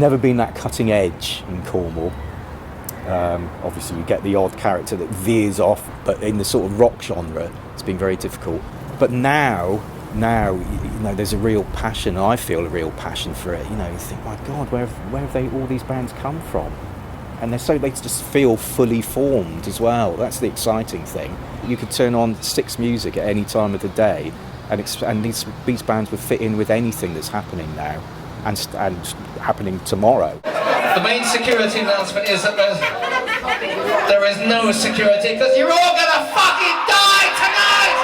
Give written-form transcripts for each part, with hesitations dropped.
never been that cutting edge in Cornwall. Obviously you get the odd character that veers off, but in the sort of rock genre it's been very difficult. But now there's a real passion. I feel a real passion for it. You think, my God, where have all these bands come from? And they just feel fully formed as well. That's the exciting thing. You could turn on 6 music at any time of the day, and these bands would fit in with anything that's happening now and happening tomorrow. The main security announcement is that there is no security because you're all gonna fucking die tonight!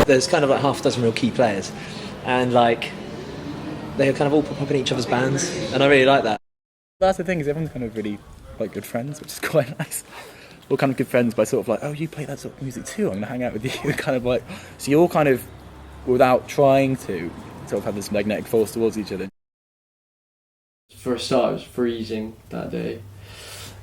There's kind of like half a dozen real key players, and like they're kind of all pop up in each other's bands, and I really like that. That's the thing, is everyone's kind of really like good friends, which is quite nice. We're kind of good friends by sort of like, oh, you play that sort of music too, I'm going to hang out with you. Kind of like, so you're all kind of, without trying to, sort of have this magnetic force towards each other. For a start, it was freezing that day.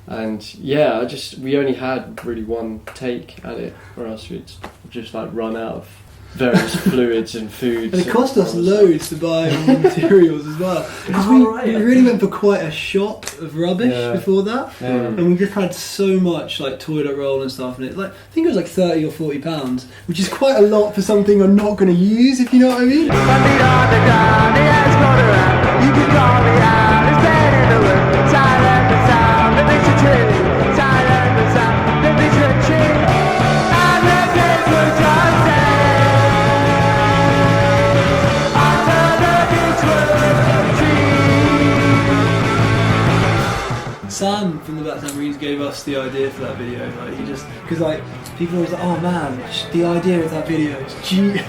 And yeah, we only had really one take at it, or else we'd just like run out of various fluids and foods. And it cost us loads to buy all the materials as well. Because we really went for quite a shot of rubbish before that. Yeah. And we just had so much like toilet roll and stuff. And I think it was like £30 or £40, which is quite a lot for something I'm not going to use, if you know what I mean. Sam from the Tambourines gave us the idea for that video. Because people always like, oh man, the idea of that video is genius.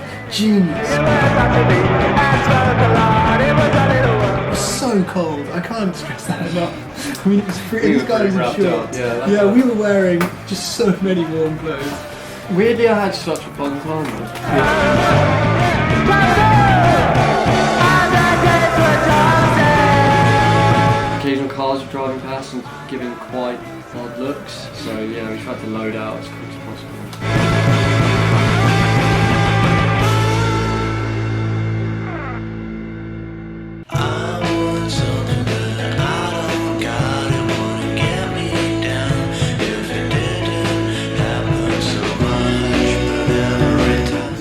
It was so cold. I can't stress that enough. I mean, it was pretty. These guys were short. Yeah, we were wearing just so many warm clothes. Weirdly, I had such a fun time. Occasional cars were driving past and giving quite odd looks, so yeah, we tried to load out as quick as possible.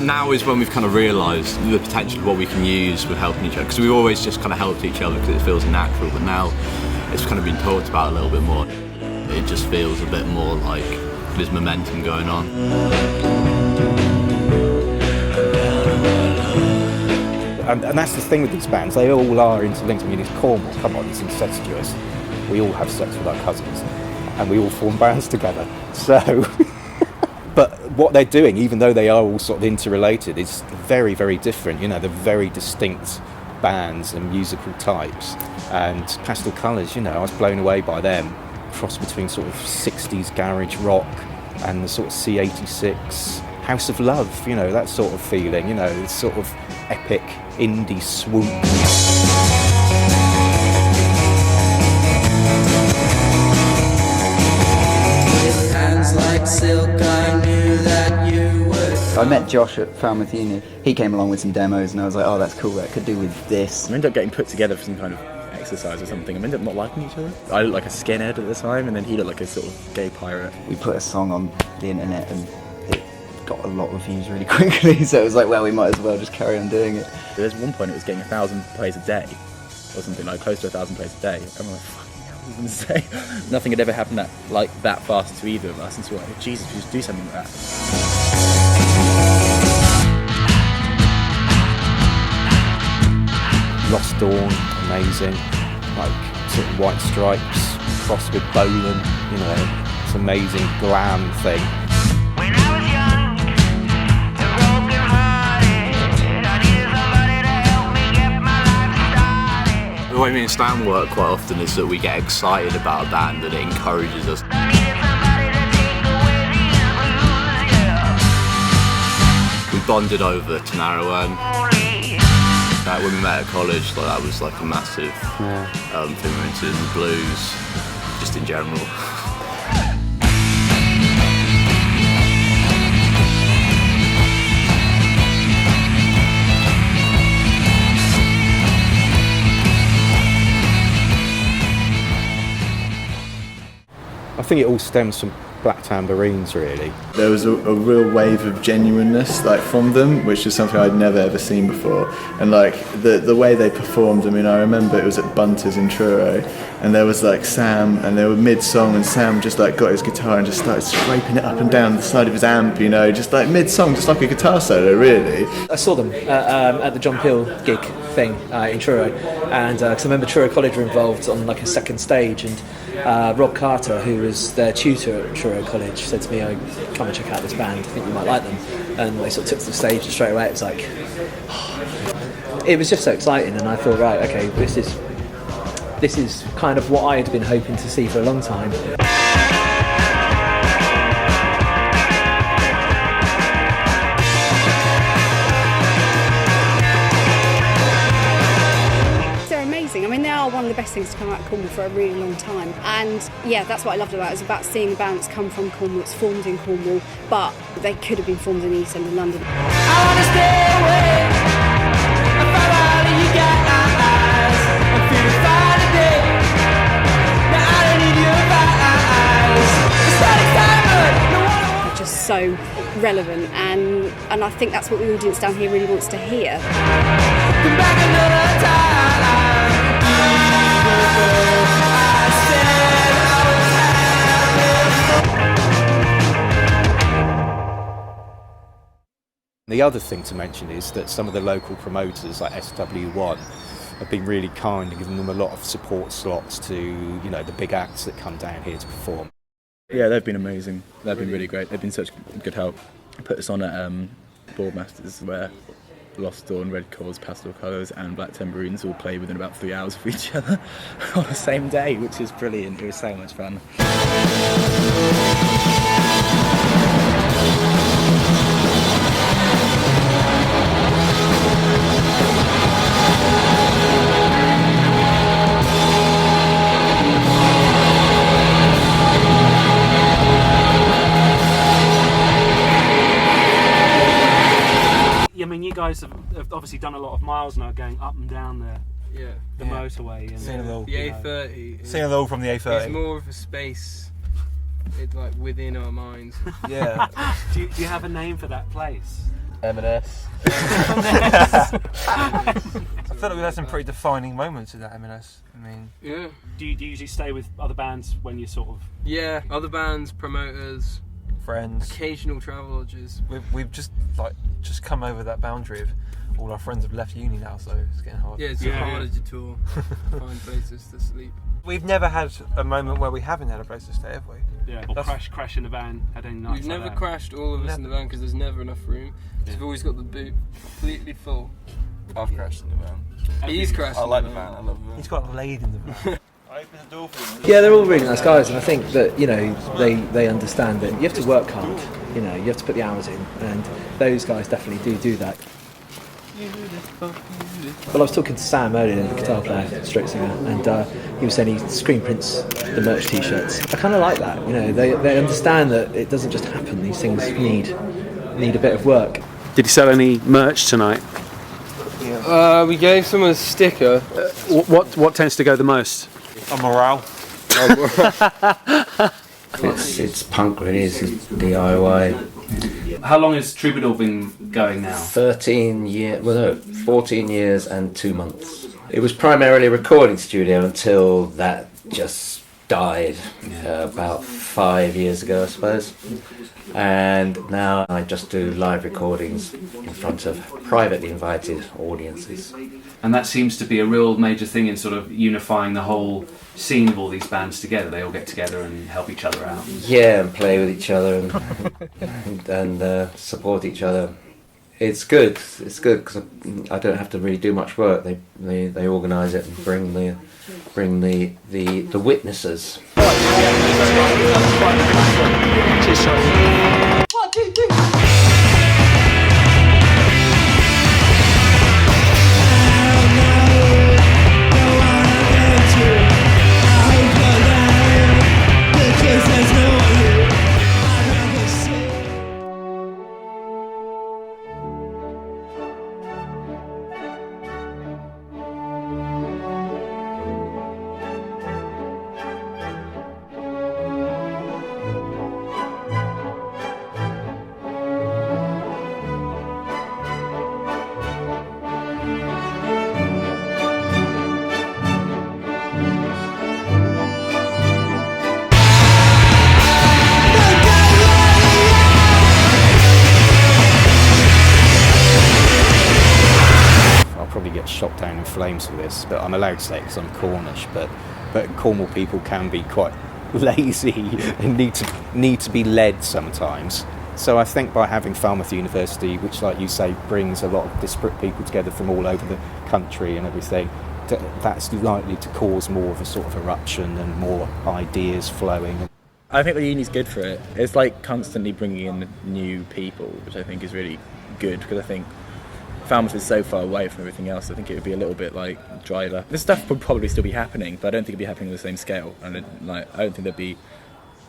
Now is when we've kind of realised the potential of what we can use with helping each other, because we've always just kind of helped each other because it feels natural, but now it's kind of been talked about a little bit more. It just feels a bit more like there's momentum going on. And that's the thing with these bands, they all are interlinked. I mean, it's Cornwall, come on, it's incestuous. We all have sex with our cousins, and we all form bands together. So, but what they're doing, even though they are all sort of interrelated, is very, very different. They're very distinct bands and musical types. And Pastel Colours, I was blown away by them. Cross between sort of 60s garage rock and the sort of C86 House of Love, that sort of feeling, it's sort of epic indie swoop. I met Josh at Falmouth Uni. He came along with some demos and I was like, oh, that's cool, that could do with this. We ended up getting put together for some kind of exercise or something, and we ended up not liking each other. I looked like a skinhead at the time, and then he looked like a sort of gay pirate. We put a song on the internet and it got a lot of views really quickly, so it was like, well, we might as well just carry on doing it. There's one point it was getting 1,000 plays a day, or something like close to 1,000 plays a day. And I'm like, fucking hell, this is insane. Nothing had ever happened that fast to either of us, and so we're like, Jesus, we just do something with that. Lost Dawn, amazing, sort of White Stripes crossed with Bolan, it's an amazing glam thing. When I was young and broken hearted, I needed somebody to help me get my life started. The way me and Stan work quite often is that we get excited about a band and it encourages us. We bonded over Trewhela. When we met at college, like, that was like a massive thing. We were into the blues, just in general. I think it all stems from Black Tambourines, really. There was a real wave of genuineness, like, from them, which is something I'd never ever seen before. And like the way they performed, I mean, I remember it was at Bunter's in Truro, and there was like Sam, and they were mid-song, and Sam just like got his guitar and just started scraping it up and down the side of his amp, you know, just like mid-song, just like a guitar solo, really. I saw them at the John Peel gig thing in Truro, and because I remember Truro College were involved on like a second stage, and Rob Carter, who was their tutor at Truro College, said to me, "Oh, come and check out this band, I think you might like them." And they sort of took to the stage, and straight away it was like, it was just so exciting, and I thought, right, okay, this is kind of what I had been hoping to see for a long time. I mean, they are one of the best things to come out of Cornwall for a really long time, and yeah, that's what I loved about it. It was about seeing the band that's come from Cornwall, that's formed in Cornwall, but they could have been formed in the East End of London. I wanna stay away. I found out that you got eyes. I'm feeling fine today. Now I don't need your eyes. It's not excitement. They're just so relevant, and I think that's what the audience down here really wants to hear. Come back another time. The other thing to mention is that some of the local promoters, like SW1, have been really kind and given them a lot of support slots to, you know, the big acts that come down here to perform. Yeah, they've been amazing. They've been really great. They've been such good help. Put us on at Boardmasters, where Lost Dawn, Red Cause, Pastel Colours and Black Tambourines all play within about 3 hours of each other on the same day, which is brilliant. It was so much fun. I mean, you guys have obviously done a lot of miles now, going up and down the motorway and the A30. Seeing it all from the A30. It's more of a space, like within our minds. Yeah. do you have a name for that place? M&S. I feel like we've had some pretty defining moments in that M&S. I mean, yeah. Do you usually stay with other bands when you sort of? Yeah, other bands, promoters, friends, occasional travel lodges. We've just come over that boundary of all our friends have left uni now, so it's getting hard. Yeah, it's harder to tour, find places to sleep. We've never had a moment where we haven't had a place to stay, have we? Yeah, or crash in the van, had any nights. We've never crashed all of us in the van because there's never enough room. So we've always got the boot completely full. I've crashed in the van. He's crashed. I like the van. I love the van. He's got laid in the van. I opened the door for him. Yeah, they're all really nice guys, and I think that, you know, they understand that you have to work hard. You know, you have to put the hours in, and those guys definitely do that. Well, I was talking to Sam earlier, the guitar player, stroke singer, and he was saying he screen prints the merch T-shirts. I kind of like that. You know, they understand that it doesn't just happen. These things need a bit of work. Did you sell any merch tonight? We gave someone a sticker. What tends to go the most? A morale. It's punk really, it's DIY. How long has Troubador been going now? 14 years and 2 months. It was primarily a recording studio until that just died about 5 years ago, I suppose. And now I just do live recordings in front of privately invited audiences. And that seems to be a real major thing in sort of unifying the whole scene of all these bands together. They all get together and help each other out. Yeah, and play with each other and support each other it's good. It's good because I don't have to really do much work. They organise it and bring the witnesses. 1, 2, 3. Shot down in flames for this, but I'm allowed to say it because I'm Cornish, but Cornwall people can be quite lazy and need to be led sometimes. So I think by having Falmouth University, which like you say brings a lot of disparate people together from all over the country and everything, that's likely to cause more of a sort of eruption and more ideas flowing. I think the uni's good for it. It's like constantly bringing in new people, which I think is really good, because I think Falmouth is so far away from everything else. I think it would be a little bit like drier. This stuff would probably still be happening, but I don't think it'd be happening on the same scale. And I don't think there'd be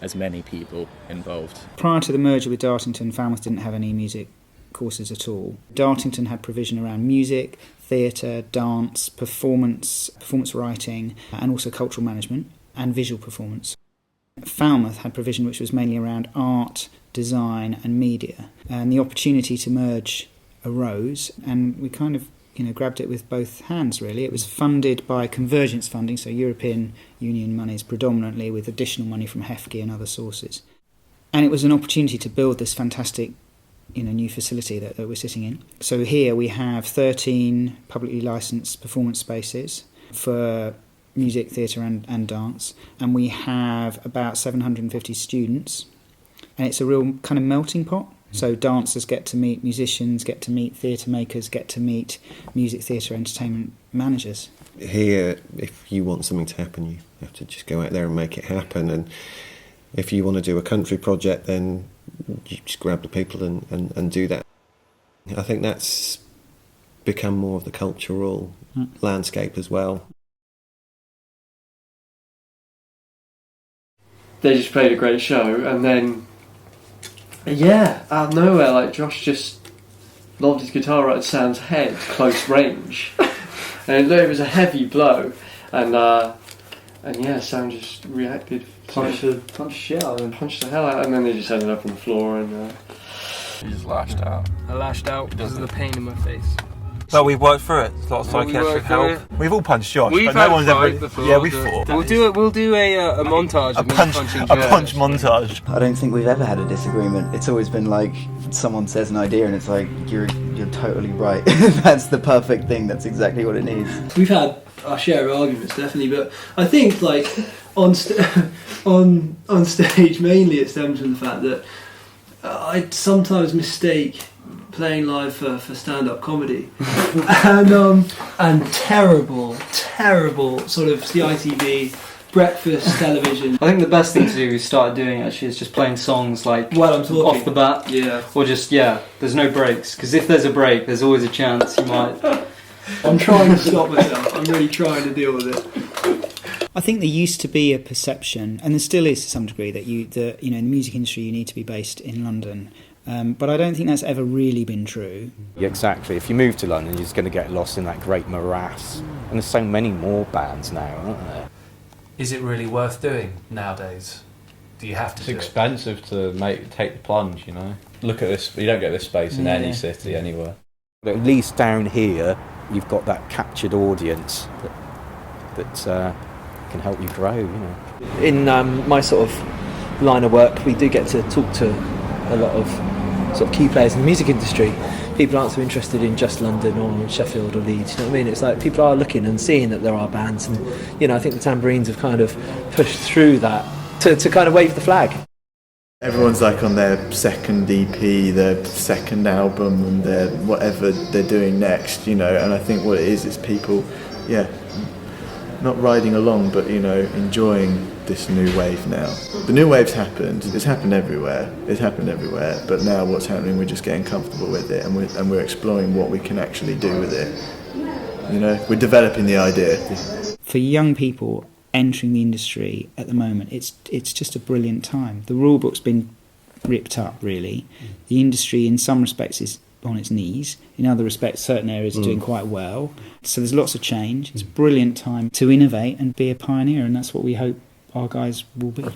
as many people involved. Prior to the merger with Dartington, Falmouth didn't have any music courses at all. Dartington had provision around music, theatre, dance, performance writing, and also cultural management and visual performance. Falmouth had provision which was mainly around art, design, and media. And the opportunity to merge arose, and we kind of grabbed it with both hands really. It was funded by convergence funding, so European Union monies predominantly, with additional money from HEFGE and other sources. And it was an opportunity to build this fantastic new facility that we're sitting in. So here we have 13 publicly licensed performance spaces for music, theatre and dance, and we have about 750 students, and it's a real kind of melting pot. So dancers get to meet musicians, get to meet theatre makers, get to meet music, theatre, entertainment managers. Here, if you want something to happen, you have to just go out there and make it happen. And if you want to do a country project, then you just grab the people and do that. I think that's become more of the cultural landscape as well. They just played a great show, and then out of nowhere, like Josh just lobbed his guitar right at Sam's head, close range, and it was a heavy blow, and Sam just reacted, punched the shit out of him, punched the hell out, and then they just ended up on the floor, and he just lashed out. I lashed out because of the pain in my face. Well, we've worked through it. There's a lot of psychiatric help. We've all punched Josh, We've but had no one's fight ever. before, Yeah, we fought. We'll do a montage of me punching Josh. A punch montage. I don't think we've ever had a disagreement. It's always been like someone says an idea and it's like you're totally right. That's the perfect thing. That's exactly what it needs. We've had our share of arguments, definitely, but I think like on stage mainly it stems from the fact that I sometimes mistake playing live for stand-up comedy and terrible sort of CITV breakfast television. I think the best thing to do is start doing actually is just playing songs like off the bat, or just there's no breaks, because if there's a break there's always a chance you might. I'm trying to stop myself. I'm really trying to deal with it. I think there used to be a perception, and there still is to some degree, that in the music industry you need to be based in London. But I don't think that's ever really been true. Yeah, exactly. If you move to London, you're just going to get lost in that great morass. And there's so many more bands now, aren't there? Is it really worth doing nowadays? Do you have to do it? It's expensive to take the plunge, you know. Look at this, you don't get this space in any city, anywhere. But at least down here, you've got that captured audience that can help you grow, you know. In my sort of line of work, we do get to talk to a lot of sort of key players in the music industry. People aren't so interested in just London or Sheffield or Leeds, you know what I mean? It's like people are looking and seeing that there are bands, and I think the Tambourines have kind of pushed through that to kind of wave the flag. Everyone's like on their second EP, their second album, and their whatever they're doing next, you know. And I think what it is people, not riding along, but enjoying this new wave now. The new wave's happened. It's happened everywhere. But now what's happening? We're just getting comfortable with it, and we're exploring what we can actually do with it. You know, we're developing the idea. For young people entering the industry at the moment, it's just a brilliant time. The rule book's been ripped up, really. The industry in some respects is on its knees, in other respects certain areas are doing quite well, so there's lots of change. It's a brilliant time to innovate and be a pioneer, and that's what we hope our guys will be.